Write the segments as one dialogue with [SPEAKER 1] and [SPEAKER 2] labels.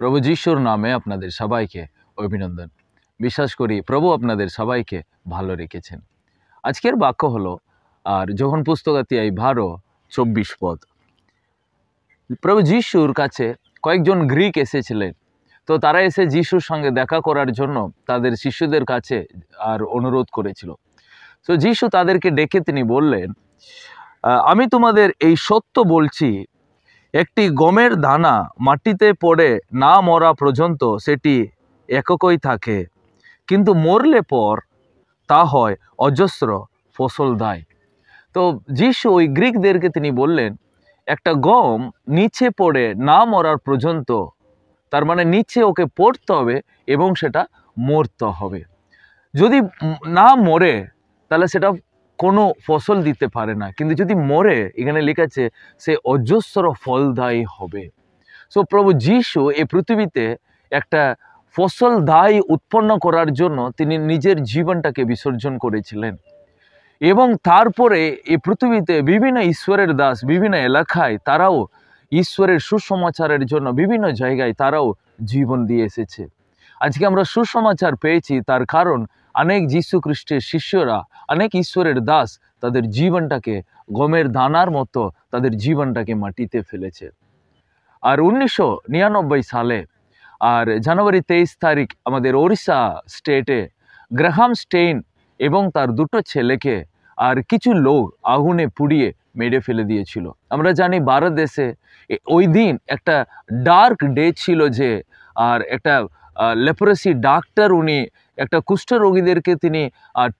[SPEAKER 1] প্রভু যিশুর নামে আপনাদের সবাইকে অভিনন্দন। বিশ্বাস করি প্রভু আপনাদের সবাইকে ভালো রেখেছেন। আজকের বাক্য হলো আর যোহন পুস্তকাতিয়ায় 12:24 পদ। প্রভু যিশুর কাছে কয়েকজন গ্রিক এসেছিলেন, তো তারা এসে যিশুর সঙ্গে দেখা করার জন্য তাদের শিষ্যদের কাছে আর অনুরোধ করেছিল। তো যিশু তাদেরকে ডেকে তিনি বললেন, আমি তোমাদের এই সত্য বলছি, একটি গমের দানা মাটিতে পড়ে না মরা পর্যন্ত সেটি এককই থাকে, কিন্তু মরলে পর তা হয় অজস্র ফসল দেয়। তো যিশু ওই গ্রিকদেরকে তিনি বললেন, একটা গম নিচে পড়ে না মরার পর্যন্ত, তার মানে নিচে ওকে পড়তে হবে এবং সেটা মরতে হবে। যদি না মরে তাহলে সেটা কোনো ফসল দিতে পারে না, কিন্তু যদি মরে, এখানে লেখা আছে সে অজস্র ফলদায়ী হবে। সো প্রভু যিশু এই পৃথিবীতে একটা ফসলদায়ী উৎপন্ন করার জন্য তিনি নিজের জীবনটাকে বিসর্জন করেছিলেন, এবং তারপরে এই পৃথিবীতে বিভিন্ন ঈশ্বরের দাস বিভিন্ন এলাকায় তারাও ঈশ্বরের সুসমাচারের জন্য বিভিন্ন জায়গায় তারাও জীবন দিয়ে এসেছে। আজকে আমরা সুসমাচার পেয়েছি, তার কারণ অনেক যীশু খ্রিস্টের শিষ্যরা, অনেক ঈশ্বরের দাস তাদের জীবনটাকে গমের দানার মতো তাদের জীবনটাকে মাটিতে ফেলেছে। আর 1999 সালে আর জানুয়ারি 23 তারিখ আমাদের ওড়িশা স্টেটে গ্রাহাম স্টেইন এবং তার দুটো ছেলেকে আর কিছু লোক আগুনে পুড়িয়ে মেরে ফেলে দিয়েছিল। আমরা জানি ভারত দেশে ওই দিন একটা ডার্ক ডে ছিল, যে আর একটা লেপ্রোসি ডাক্তার, উনি একটা কুষ্ঠরোগীদেরকে তিনি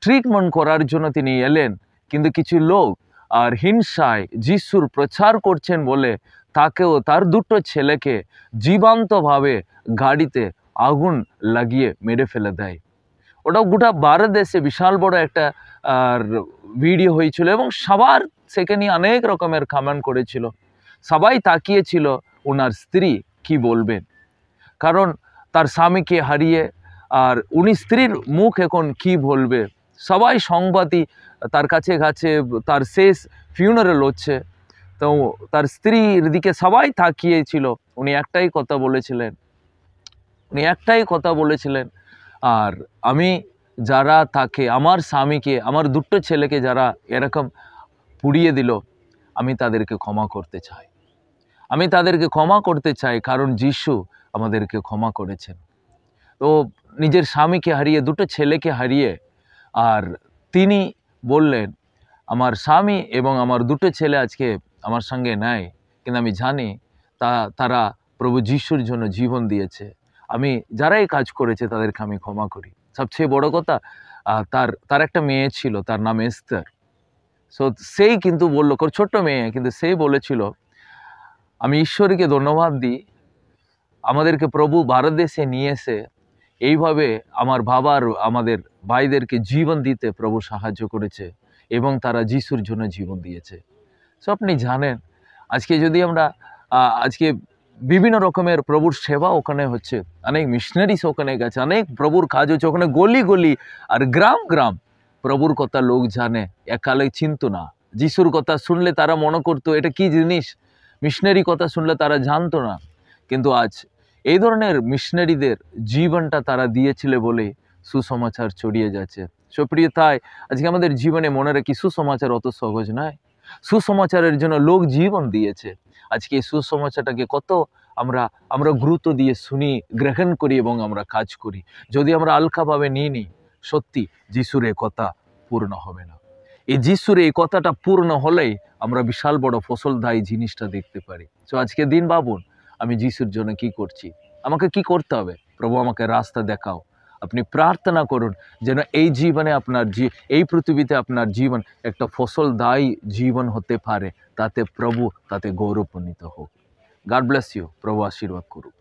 [SPEAKER 1] ট্রিটমেন্ট করার জন্য তিনি এলেন, কিন্তু কিছু লোক আর হিংসায় যিশুর প্রচার করছেন বলে তাকেও তার দুটো ছেলেকে জীবন্তভাবে গাড়িতে আগুন লাগিয়ে মেরে ফেলে দেয়। ওটা গোটা ভারত দেশে বিশাল বড় একটা ভিডিও হয়েছিল, এবং সবার সেখানে অনেক রকমের কমেন্ট করেছিল। সবাই তাকিয়েছিল ওনার স্ত্রী কি বলবেন, কারণ তার স্বামীকে হারিয়ে আর উনি স্ত্রীর মুখ এখন কি বলবে। সবাই সংবাদই তার কাছে তার শেষ ফিউনারেল হচ্ছে, তো তার স্ত্রীর দিকে সবাই তাকিয়েছিল। উনি একটাই কথা বলেছিলেন, আর আমি যারা তাকে, আমার স্বামীকে, আমার দুটো ছেলেকে যারা এরকম পুড়িয়ে দিল, আমি তাদেরকে ক্ষমা করতে চাই, কারণ যিশু আমাদেরকে ক্ষমা করেছেন। তো নিজের স্বামীকে হারিয়ে, দুটো ছেলেকে হারিয়ে, আর তিনি বললেন, আমার স্বামী এবং আমার দুটো ছেলে আজকে আমার সঙ্গে নাই, কিন্তু আমি জানি তারা প্রভু যিশুর জন্য জীবন দিয়েছে। আমি যারাই কাজ করেছে তাদেরকে আমি ক্ষমা করি। সবচেয়ে বড় কথা, তার একটা মেয়ে ছিল, তার নাম এস্তার। সো সেই কিন্তু বললো, ছোট্ট মেয়ে, কিন্তু সেই বলেছিল, আমি ঈশ্বরকে ধন্যবাদ দিই, আমাদেরকে প্রভু ভারত দেশে নিয়ে এসে এইভাবে আমার বাবার, আমাদের ভাইদেরকে জীবন দিতে প্রভু সাহায্য করেছে, এবং তারা যিশুর জন্য জীবন দিয়েছে। সো আপনি জানেন, আজকে যদি আমরা আজকে বিভিন্ন রকমের প্রভুর সেবা ওখানে হচ্ছে, অনেক মিশনারিস ওখানে গেছে, অনেক প্রভুর কাজ হচ্ছে ওখানে, গলি গলি আর গ্রাম গ্রাম প্রভুর কথা লোক জানে। এককালে চিনতো না, যিশুর কথা শুনলে তারা মনে করতো এটা কি জিনিস, মিশনারি কথা শুনলে তারা জানতো না, কিন্তু আজ এই ধরনের মিশনারিদের জীবনটা তারা দিয়েছিল বলে সুসমাচার ছড়িয়ে যাচ্ছে। সুপ্রিয়, তাই আজকে আমাদের জীবনে মনে রাখি, সুসমাচার অত সহজ নয়। সুসমাচারের জন্য লোক জীবন দিয়েছে। আজকে এই সুসমাচারটাকে কত আমরা গুরুত্ব দিয়ে শুনি, গ্রহণ করি এবং আমরা কাজ করি। যদি আমরা হালকাভাবে নিই, সত্যি যিশুর এই কথা পূর্ণ হবে না। এই যিশুর এই কথাটা পূর্ণ হলেই আমরা বিশাল বড় ফসলদায়ী জিনিসটা দেখতে পারি। তো আজকে দিন ভাবুন, আমি যিশুর জন্য কি করছি, আমাকে কি করতে হবে। প্রভু আমাকে রাস্তা দেখাও। আপনি প্রার্থনা করুন যেন এই জীবনে এই পৃথিবীতে আপনার জীবন একটা ফসলদায়ী জীবন হতে পারে, তাতে প্রভু তাতে গৌরবান্বিত হোক। God bless you. প্রভু আশীর্বাদ করুক।